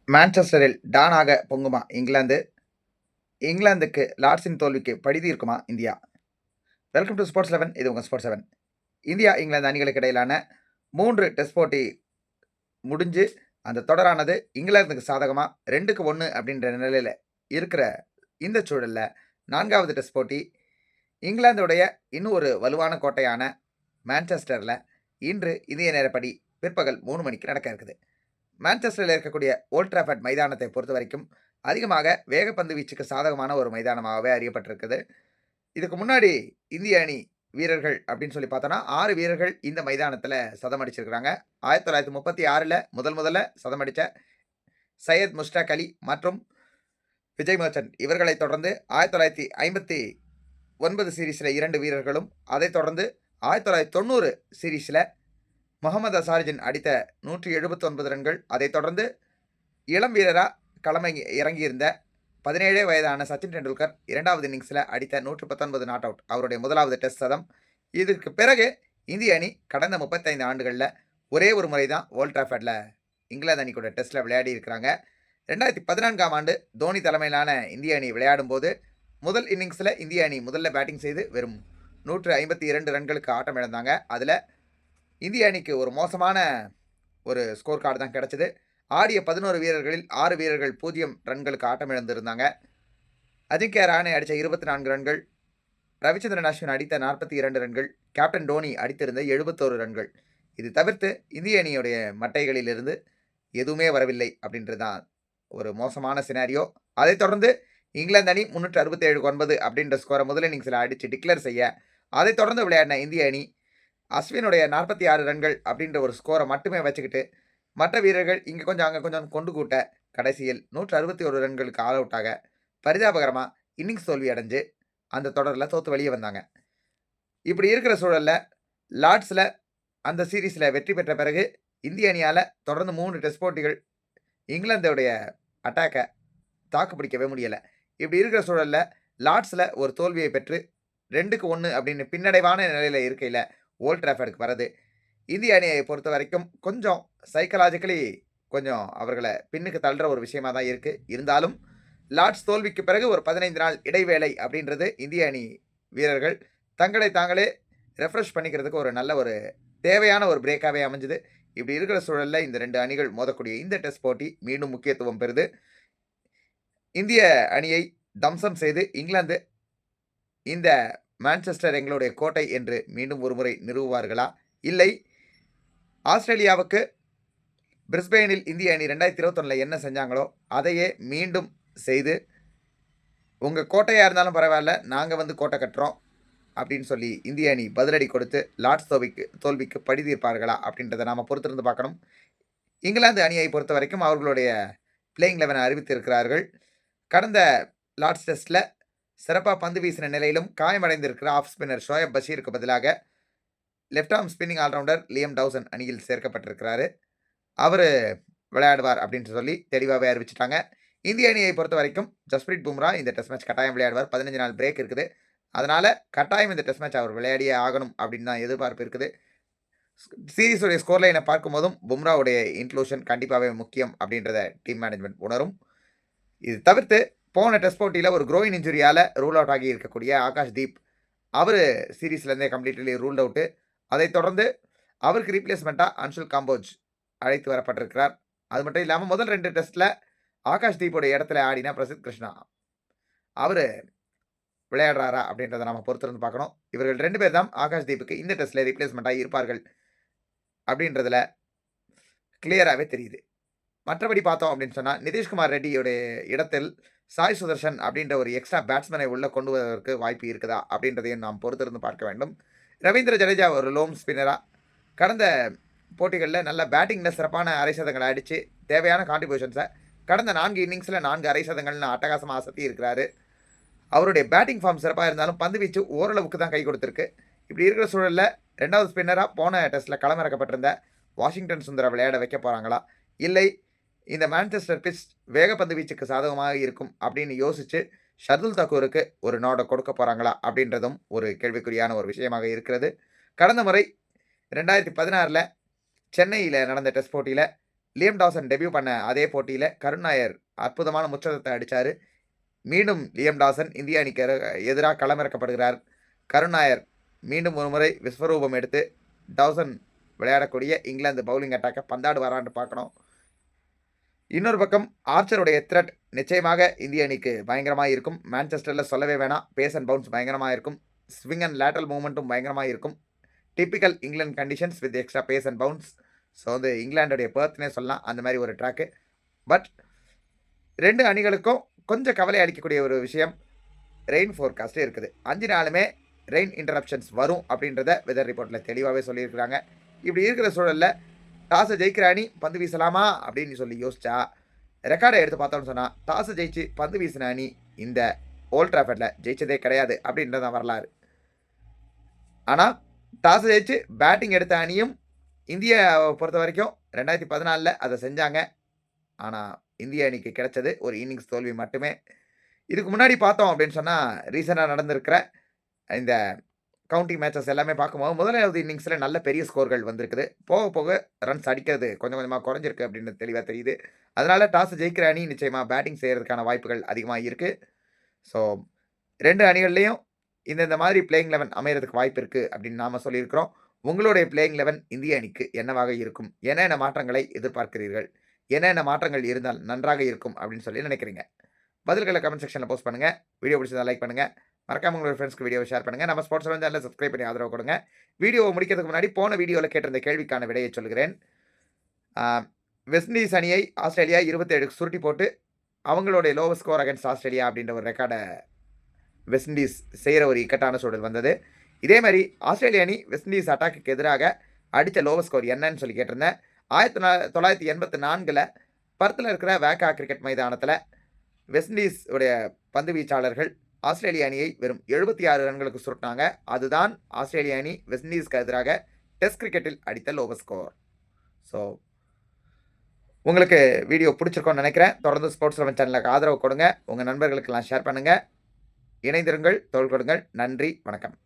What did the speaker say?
மான்செஸ்டரில் டானாக பொங்குமா இங்கிலாந்து? இங்கிலாந்துக்கு லார்ட்ஸின் தோல்விக்கு பழிதீர்க்குமா இந்தியா? Welcome to sports 11. இது உங்கள் ஸ்போர்ட்ஸ் 7. இந்தியா இங்கிலாந்து அணிகளுக்கு இடையிலான 3 டெஸ்ட் போட்டி முடிஞ்சு அந்த தொடரானது இங்கிலாந்துக்கு சாதகமாக 2-1 அப்படின்ற நிலையில் இருக்கிற இந்த சூழலில் 4வது டெஸ்ட் போட்டி இங்கிலாந்துடைய இன்னும் ஒரு வலுவான கோட்டையான மான்செஸ்டரில் இன்று இந்திய நேரப்படி பிற்பகல் 3 மணிக்கு நடக்க இருக்குது. மான்செஸ்டரில் இருக்கக்கூடிய ஓல்ட் டிராஃபர்ட் மைதானத்தை பொறுத்த வரைக்கும் அதிகமாக வேகப்பந்து வீச்சுக்கு சாதகமான ஒரு மைதானமாகவே அறியப்பட்டிருக்குது. இதுக்கு முன்னாடி இந்திய அணி வீரர்கள் அப்படின்னு சொல்லி பார்த்தோன்னா 6 வீரர்கள் இந்த மைதானத்தில் சதம் அடிச்சிருக்கிறாங்க. 1936 முதல்ல சதம் அடித்த சையத் முஷ்டாக் அலி மற்றும் விஜய் மர்ச்சன்ட் இவர்களை தொடர்ந்து 1959 சீரீஸில் 2 வீரர்களும், அதைத் தொடர்ந்து 1990 சீரீஸில் முகமது அசாரிஜின் அடித்த 179 ரன்கள், அதைத் தொடர்ந்து இளம் வீரராக களமை இறங்கியிருந்த 17 வயதான சச்சின் டெண்டுல்கர் 2வது இன்னிங்ஸில் அடித்த 119 நாட் அவுட் அவருடைய முதலாவது டெஸ்ட் சதம். இதற்கு பிறகு இந்திய அணி கடந்த 35 ஆண்டுகளில் ஒரே ஒரு முறை தான் ஓல்ட் டிராஃபர்டில் இங்கிலாந்து அணி கூட டெஸ்ட்டில் விளையாடி இருக்கிறாங்க. 2014ஆம் ஆண்டு தோனி தலைமையிலான இந்திய அணி விளையாடும் போது முதல் இன்னிங்ஸில் இந்திய அணி முதல்ல பேட்டிங் செய்து வெறும் 152 ரன்களுக்கு ஆட்டம் இழந்தாங்க. அதில் இந்திய அணிக்கு ஒரு மோசமான ஒரு ஸ்கோர் கார்டு தான் கிடச்சிது. ஆடிய 11 வீரர்களில் 6 வீரர்கள் 0 ரன்களுக்கு ஆட்டம் இழந்திருந்தாங்க. அஜிங்கியா ரஹானே அடித்த 24 ரன்கள், ரவிச்சந்திரன் அஸ்வின் அடித்த 42 ரன்கள், கேப்டன் டோனி அடித்திருந்த 71 ரன்கள். இது தவிர்த்து இந்திய அணியுடைய மட்டைகளிலிருந்து எதுவுமே வரவில்லை அப்படின்றது தான் ஒரு மோசமான சினாரியோ. அதைத் தொடர்ந்து இங்கிலாந்து அணி 367-9 அப்படின்ற ஸ்கோரை முதல் இன்னிங்ஸில் அடித்து டிக்ளேர் செய்ய, அதைத் தொடர்ந்து விளையாடின இந்திய அணி அஸ்வினுடைய 46 ரன்கள் அப்படின்ற ஒரு ஸ்கோரை மட்டுமே வச்சுக்கிட்டு மற்ற வீரர்கள் இங்கே கொஞ்சம் அங்கே கொஞ்சம் கொண்டு கூட்ட கடைசியில் 161 ரன்களுக்கு ஆல் அவுட் ஆக பரிதாபகரமாக இன்னிங்ஸ் தோல்வி அடைஞ்சு அந்த தொடரில் தோற்று வெளியே வந்தாங்க. இப்படி இருக்கிற சூழலில் லார்ட்ஸில் அந்த சீரீஸில் வெற்றி பெற்ற பிறகு இந்திய அணியால் தொடர்ந்து 3 டெஸ்ட் போட்டிகள் இங்கிலாந்துடைய அட்டாக்கை தாக்கு பிடிக்கவே முடியலை. இப்படி இருக்கிற சூழலில் லார்ட்ஸில் ஒரு தோல்வியை பெற்று 2-1 அப்படின்னு பின்னடைவான நிலையில் இருக்கையில் ஓல்ட் டிராஃபர்டுக்கு வரது இந்திய அணியை பொறுத்த வரைக்கும் கொஞ்சம் சைக்கலாஜிக்கலி கொஞ்சம் அவர்களை பின்னுக்கு தள்ளுற ஒரு விஷயமா தான் இருக்குது. இருந்தாலும் லார்ட்ஸ் தோல்விக்கு பிறகு ஒரு 15 நாள் இடைவேளை அப்படின்றது இந்திய அணி வீரர்கள் தங்களை தாங்களே ரெஃப்ரெஷ் பண்ணிக்கிறதுக்கு ஒரு நல்ல ஒரு தேவையான ஒரு பிரேக்காகவே அமைஞ்சுது. இப்படி இருக்கிற சூழலில் இந்த 2 அணிகள் மோதக்கூடிய இந்த டெஸ்ட் போட்டி மீண்டும் முக்கியத்துவம் பெறுது. இந்திய அணியை தம்சம் செய்து இங்கிலாந்து இந்த மான்செஸ்டர் எங்களுடைய கோட்டை என்று மீண்டும் ஒரு முறை நிறுவுவார்களா, இல்லை ஆஸ்திரேலியாவுக்கு பிரிஸ்பெயினில் இந்திய அணி 2021 என்ன செஞ்சாங்களோ அதையே மீண்டும் செய்து உங்கள் கோட்டையாக இருந்தாலும் பரவாயில்ல, நாங்கள் வந்து கோட்டை கட்டுறோம் அப்படின்னு சொல்லி இந்திய அணி பதிலடி கொடுத்து லார்ட்ஸ் தோல்விக்கு பழி தீர்ப்பார்களா அப்படின்றத நாம் பொறுத்திருந்து பார்க்கணும். இங்கிலாந்து அணியை பொறுத்த வரைக்கும் அவர்களுடைய பிளேயிங் 11 அறிவித்திருக்கிறார்கள். கடந்த லார்ட்ஸ் டெஸ்ட்டில் சிறப்பாக பந்து வீசின நிலையிலும் காயமடைந்திருக்கிற ஆஃப் ஸ்பின்னர் ஷோயப் பஷீருக்கு பதிலாக left arm spinning allrounder Liam Dawson அணியில் சேர்க்கப்பட்டிருக்கிறாரு. அவர் விளையாடுவார் அப்படின்னு சொல்லி தெளிவாகவே அறிவிச்சிட்டாங்க. இந்திய அணியை பொறுத்த வரைக்கும் ஜஸ்பிரீத் பும்ரா இந்த டெஸ்ட் மேட்ச் கட்டாயம் விளையாடுவார். 15 நாள் பிரேக் இருக்குது. அதனால் கட்டாயம் இந்த டெஸ்ட் மேட்ச் அவர் விளையாடியே ஆகணும் அப்படின்னு தான் எதிர்பார்ப்பு இருக்குது. சீரீஸுடைய ஸ்கோர் லைனை பார்க்கும்போதும் பும்ராவுடைய இன்க்ளூஷன் கண்டிப்பாகவே முக்கியம் அப்படின்றத டீம் மேனேஜ்மெண்ட் உணரும். இது தவிர்த்து போன டெஸ்ட் போட்டியில் ஒரு க்ரோயின் இன்ஜுரியால் ரூல் அவுட் ஆகி இருக்கக்கூடிய ஆகாஷ் தீப் அவர் சீரீஸ்லேருந்தே கம்ப்ளீட்லி ரூல்ட் அவுட்டு. அதைத் தொடர்ந்து அவருக்கு ரீப்ளேஸ்மெண்ட்டாக அன்ஷுல் காம்போஜ் அழைத்து வரப்பட்டிருக்கிறார். அது மட்டும் இல்லாமல் முதல் 2 டெஸ்ட்டில் ஆகாஷ் தீப்போடைய இடத்துல ஆடினா பிரசித் கிருஷ்ணா அவர் விளையாடுறாரா அப்படின்றத நம்ம பொறுத்திருந்து பார்க்கணும். இவர்கள் 2 பேர் தான் ஆகாஷ் தீப்புக்கு இந்த டெஸ்ட்டில் ரீப்ளேஸ்மெண்ட்டாக இருப்பார்கள் அப்படின்றதுல கிளியராகவே தெரியுது. மற்றபடி பார்த்தோம் அப்படின்னு சொன்னால் நிதிஷ்குமார் ரெட்டியோடைய இடத்தில் சாய் சுதர்ஷன் அப்படின்ற ஒரு எக்ஸ்ட்ரா பேட்ஸ்மேனை உள்ளே கொண்டு வருவதற்கு வாய்ப்பு இருக்குதா அப்படின்றதையும் நாம் பொறுத்திருந்து பார்க்க வேண்டும். ரவீந்திர ஜடேஜா ஒரு லோம் ஸ்பின்னராக கடந்த போட்டிகளில் நல்ல பேட்டிங்கில் சிறப்பான அரை சதங்களை அடித்து தேவையான கான்ட்ரிபியூஷன்ஸை கடந்த 4 இன்னிங்ஸில் 4 அரை சதங்கள்னு அட்டகாசமாக அசத்தி இருக்கிறாரு. அவருடைய பேட்டிங் ஃபார்ம் சிறப்பாக இருந்தாலும் பந்து வீச்சு ஓரளவுக்கு தான் கை கொடுத்துருக்கு. இப்படி இருக்கிற சூழலில் 2வது ஸ்பின்னராக போன டெஸ்ட்டில் களமிறக்கப்பட்டிருந்த வாஷிங்டன் சுந்தரை விளையாட வைக்க போகிறாங்களா, இல்லை இந்த மான்செஸ்டர் பிட்ச் வேகப்பந்து வீச்சுக்கு சாதகமாக இருக்கும் அப்படின்னு யோசித்து ஷர்துல் தாக்கூருக்கு ஒரு நோடை கொடுக்க போகிறாங்களா அப்படின்றதும் ஒரு கேள்விக்குறியான ஒரு விஷயமாக இருக்கிறது. கடந்த முறை 2016 சென்னையில் நடந்த டெஸ்ட் போட்டியில் லியம் டாசன் டெபியூ பண்ண அதே போட்டியில கருண் நாயர் அற்புதமான முற்றத்தை அடிச்சாரு. மீண்டும் லியம் டாசன் இந்திய அணிக்கு எதிரா களமிறக்கப்படுகிறார். கருண் நாயர் மீண்டும் ஒரு முறை விஸ்வரூபம் எடுத்து டாசன் விளையாடக்கூடிய இங்கிலாந்து பவுலிங் அட்டாக்கை பந்தாடுவாரான்னு பார்க்கணும். இன்னொரு பக்கம் ஆர்ச்சருடைய த்ரெட் நிச்சயமாக இந்திய அணிக்கு பயங்கரமாக இருக்கும். மான்செஸ்டரில் சொல்லவே வேணாம். பேஸ் அண்ட் பவுன்ஸ் பயங்கரமாக இருக்கும். ஸ்விங் அண்ட் லேட்டரல் மூவ்மெண்ட்டும் பயங்கரமாக இருக்கும். Typical England conditions with extra pace and bounce. So வந்து இங்கிலாண்டுடைய பர்த்னே சொல்லலாம் அந்த மாதிரி ஒரு ட்ராக்கு. பட் 2 அணிகளுக்கும் கொஞ்சம் கவலை அளிக்கக்கூடிய ஒரு விஷயம் ரெயின் ஃபோர்காஸ்ட்டே இருக்குது. 5 நாளுமே ரெயின் இன்டரப்ஷன்ஸ் வரும் அப்படின்றத வெதர் ரிப்போர்ட்டில் தெளிவாகவே சொல்லியிருக்கிறாங்க. இப்படி இருக்கிற சூழலில் டாஸை ஜெயிக்கிற அணி பந்து வீசலாமா அப்படின்னு சொல்லி யோசிச்சா ரெக்கார்டை எடுத்து பார்த்தோம்னு சொன்னால் டாஸை ஜெயிச்சு பந்து வீசின அணி இந்த ஓல்ட் ட்ராஃபர்டில் ஜெயிச்சதே கிடையாது அப்படின்றதான் வரலாறு. ஆனால் டாஸை ஜெயிச்சு பேட்டிங் எடுத்த அணியும் இந்தியாவை பொறுத்த வரைக்கும் 2014 அதை செஞ்சாங்க. ஆனால் இந்திய அணிக்கு கிடைச்சது ஒரு இன்னிங்ஸ் தோல்வி மட்டுமே. இதுக்கு முன்னாடி பார்த்தோம் அப்படின்னு சொன்னால் ரீசனாக நடந்திருக்கிற இந்த கவுண்டி மேட்சஸ் எல்லாமே பார்க்கும்போது முதலாவது இன்னிங்ஸில் நல்ல பெரிய ஸ்கோர்கள் வந்திருக்குது. போக போக ரன்ஸ் அடிக்கிறது கொஞ்சம் கொஞ்சமாக குறைஞ்சிருக்கு அப்படின்னு தெளிவாக தெரியுது. அதனால் டாஸ் ஜெயிக்கிற அணி நிச்சயமாக பேட்டிங் செய்கிறதுக்கான வாய்ப்புகள் அதிகமாக இருக்குது. ஸோ 2 அணிகள்லேயும் இந்த மாதிரி பிளேயிங் 11 அமைகிறதுக்கு வாய்ப்பு இருக்குது அப்படின்னு நாம் சொல்லியிருக்கிறோம். உங்களுடைய பிளேயிங் 11 இந்திய அணிக்கு என்னவாக இருக்கும்? என்னென்ன மாற்றங்களை எதிர்பார்க்கிறீர்கள்? என்னென்ன மாற்றங்கள் இருந்தால் நன்றாக இருக்கும் அப்படின்னு சொல்லி நினைக்கிறீங்க? பதில்களை கமெண்ட் செக்ஷனில் போஸ்ட் பண்ணுங்கள். வீடியோ பிடிச்சதா லைக் பண்ணுங்கள். மறக்காம உங்களோட ஃப்ரெண்ட்ஸ்க்கு வீடியோவை ஷேர் பண்ணுங்கள். நம்ம ஸ்போர்ட்ஸ் சேனலை சப்ஸ்கிரைப் பண்ணி ஆதரவு கொடுங்க. வீடியோவை முடிக்கிறதுக்கு முன்னாடி போன வீடியோவில் கேட்டிருந்த கேள்விக்கான விடையை சொல்கிறேன். வெஸ்ட் இண்டீஸ் அணியை ஆஸ்திரேலியா 27 சுருட்டி போட்டு அவங்களுடைய லோவஸ்ட் ஸ்கோர் அகேன்ஸ்ட் ஆஸ்திரேலியா அப்படின்ற ஒரு ரெக்கார்டை வெஸ்ட் இண்டீஸ் செய்கிற ஒரு இக்கட்டான சூழல் வந்தது. இதே மாதிரி ஆஸ்திரேலிய அணி வெஸ்ட் இண்டீஸ் அட்டாக்கு எதிராக அடித்த லோவஸ்ட் ஸ்கோர் என்னன்னு சொல்லி கேட்டிருந்தேன். 1984 பர்த்தில் இருக்கிற வேக்கா கிரிக்கெட் மைதானத்தில் வெஸ்ட் இண்டீஸ் உடைய பந்து வீச்சாளர்கள் ஆஸ்திரேலிய அணியை வெறும் 76 ரன்களுக்கு சுருட்டினாங்க. அதுதான் ஆஸ்திரேலிய அணி வெஸ்ட் இண்டீஸ்க்கு எதிராக டெஸ்ட் கிரிக்கெட்டில் அடித்த லோவஸ்ட் ஸ்கோர். ஸோ உங்களுக்கு வீடியோ பிடிச்சிருக்கோன்னு நினைக்கிறேன். தொடர்ந்து ஸ்போர்ட்ஸ் 11 சேனலுக்கு ஆதரவு கொடுங்க. உங்கள் நண்பர்களுக்கெல்லாம் ஷேர் பண்ணுங்கள். இணைந்திருங்கள், தோள் கொடுங்கள். நன்றி, வணக்கம்.